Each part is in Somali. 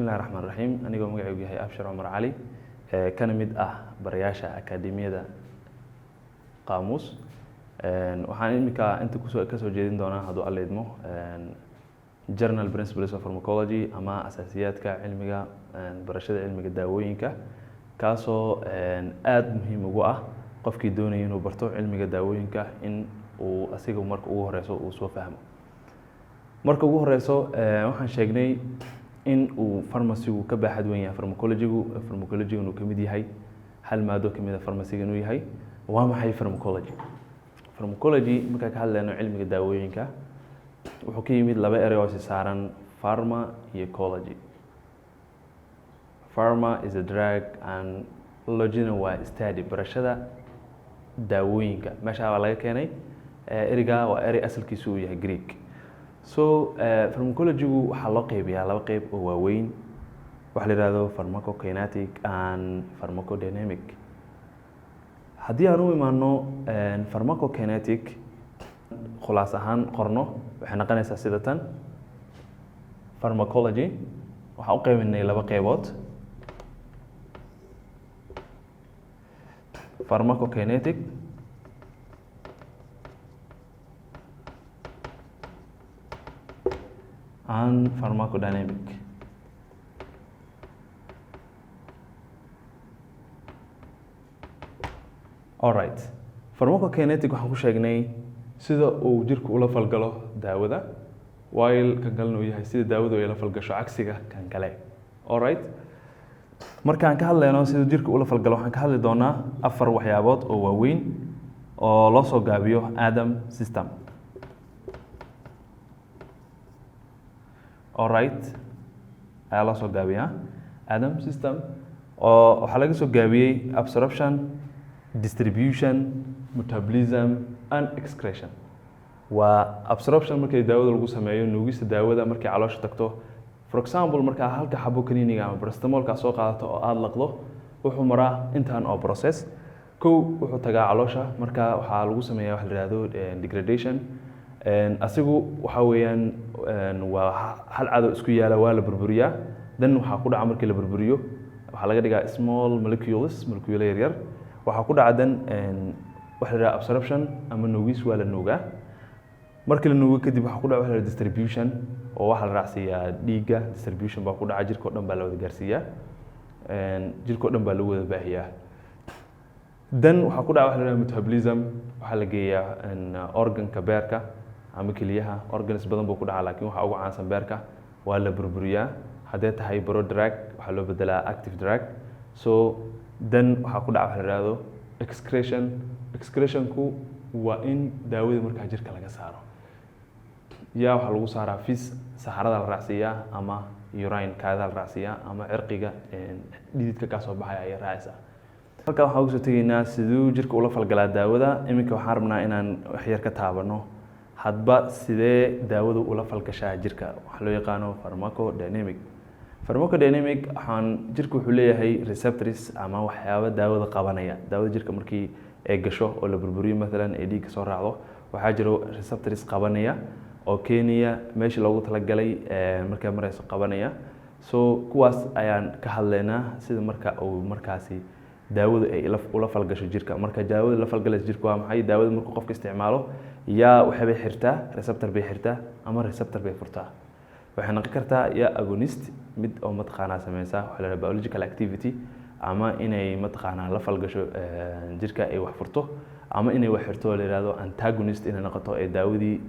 Bismillahi Rahmaani Rahiim. Anigoo magacaygu yahay Abshir Cumar Cali, kana mid ah barayaasha akaademiyada Qaamuus. Waxaan imika inta kasoo jeedin doonaa hadduu alla idmo General Principles of Pharmacology ama asaasiyaadka cilmiga barashada cilmiga daawooyinka, kaasoo aad muhiim ugu ah qofkii doonaya inuu barto cilmiga daawooyinka in uu asiga marka ugu horeyso uu soo fahmo. Marka ugu horeyso waxaan sheegnay in uu pharmacy-gu ka baaxad weyn yahay pharmacology inuu kamid yahay hal maado kamid ah pharmacy-ga inuu yahay. Waa maxay pharmacology? Pharmacology marka ka hadlayno cilmiga daawooyinka wuxuu ka yimid laba erey oo saaran pharma iyo ecology. Pharma is a drug and ecology waa study, barashada daawooyinka. Meesha waa laga keenay ereyga waa erey asalkiisu uu yahay Greek. So pharmacology-gu waxaa loo qeybiyaa laba qeyb oo waaweyn. Waxa la yiraahdo pharmacokinetic and pharmacodynamic. Haddii aan u imaano pharmacokinetic khulaas ahaan qorno waxay noqonaysaa sida tan. Pharmacology waxa u qeybinay laba qeybood. Pharmacokinetic and pharmacodynamic. Alright, pharmacokinetic waxaan ku sheegnay sida uu jirku ula falgalo daawada, while kan kalena uu yahay sida daawadu ay la falgasho cagsiga kan kale. Alright, markaan ka hadlayno sida jirku ula falgalo waxaan ka hadli doonaa 4 waxyaabood oo waaweyn oo loo soo gaabiyo ADAM system. Alright, ayaa loo soo gaabiyaa ADAM system oo waxaa laga soo gaabiyey absorption, distribution, metabolism and excretion. Waa absorption markay daawada lagu sameeyo, nuugista daawada markay caloosha tagto. For example, marka halka xabo kaniiniga ama paracetamolka soo qaadato oo aad laqdo, wuxuu maraa intaan oo process. Wuxuu tagaa caloosha, marka waxaa lagu sameeyaa wax la yiraahdo degradation. Asigu waxa weeyaan waa hal caado isku yaala waa la burburiyaa. Then waxaa ku dhaca markii la burburiyo waxaa laga dhigaa small molecules, molecule yar. Waxaa ku dhaca dan wax la yiraahdo absorption ama nuugis waa la nuugaa. Markii la nuugo kadib waxaa ku dhaca wax la yiraahdo distribution oo waxa la raacsiyaa dhiigga. Distribution baa ku dhaca jirka oo dhan baa la wada gaarsiiyaa. Jirka oo dhan baa lagu wada baahiyaa. Then waxaa ku dhaca wax la yiraahdo metabolism, waxaa la geeyaa organka beerka ama keliyaha. Organs badan buu ku dhacaa laakiin waxa ugu caansan beerka. Waa la burburiyaa. Haddii tahay prodrug waxaa loo bedelaa active drug. So then waxaa ku dhaca wax la yiraahdo excretion. Excretion-ku waa in daawada markaa jirka laga saaro. Waxaa lagu saaraa fis, saxarada la raacsiiyaa ama urine kaada la raacsiiyaa ama cirqiga dhididka ka soo baxaya ay raacaysaa. Halka waxaan ugu soo tegaynaa siduu jirka ula falgalaa daawada. Iminka waxaan rabnaa inaan wax yar ka taabano hadba sidee daawadu ula falgashaa jirka. Waxa loo yaqaano pharmacodynamic. Pharmacodynamic jirku wuxuu leeyahay receptors ama waxyaabo daawada qabanaya. Daawada jirka markii ay gasho oo la burburiyo maalan ay dhiig ka soo raacdo, waxaa jiro receptors qabanaya oo keenaya meeshii loogu talagalay markay marayso qabanaya. So kuwaas ayaan ka hadlaynaa sida marka uu markaasi daawadu ay ula falgasho jirka. Marka daawadu la falgalayso jirka waa maxay? Daawadu markuu qofka isticmaalo waxay bay xirtaa, receptor bay xirtaa ama receptor bay furtaa. Waxay noqon kartaa agonist, mid oo mataqaanaa sameysa waxa la yiraahdo biological activity, ama inay mataqaanaa la falgasho jirka ay wax furto, ama inay wax xirto la yiraahdo antagonist, inay noqoto ay daawadii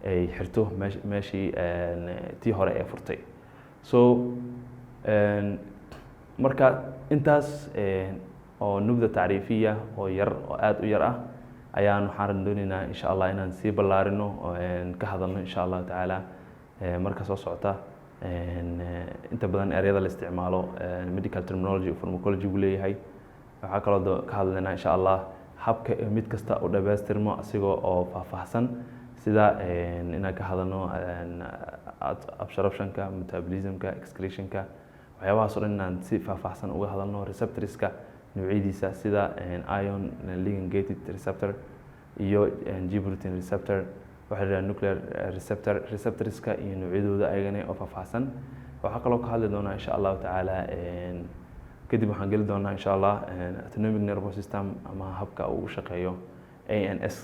ay xirto meeshii tii hore ay furtay. So marka intaas oo nubda tacriifiya oo yar oo aad u yar ah ayaan waxaan doonaynaa insha Allah inaan sii ballaarino oo ka hadalno insha Allah taala marka soo socota. Inta badan ereyada la isticmaalo medical terminology pharmacology uu leeyahay. Waxaa kaloo ka hadlaynaa insha Allah habka mid kasta u dhameystirmo asigoo oo faahfaahsan sida inaan ka hadalno absorption-ka, metabolism-ka, excretion-ka, waxyaabahaas oo dhan inaan si faahfaahsan uga hadalno. Receptors-ka noocyadiisa sida ion ligand gated receptor iyo G-protein receptor, waxa la yiraahdo nuclear receptor. Receptors-ka iyo noocyadooda ayagana oo faahfaahsan waxaa kaloo ka hadli doonaa insha allahu tacaala kadib waxaan geli doonaa insha allah autonomic nervous system ama habka uu u shaqeeyo ANS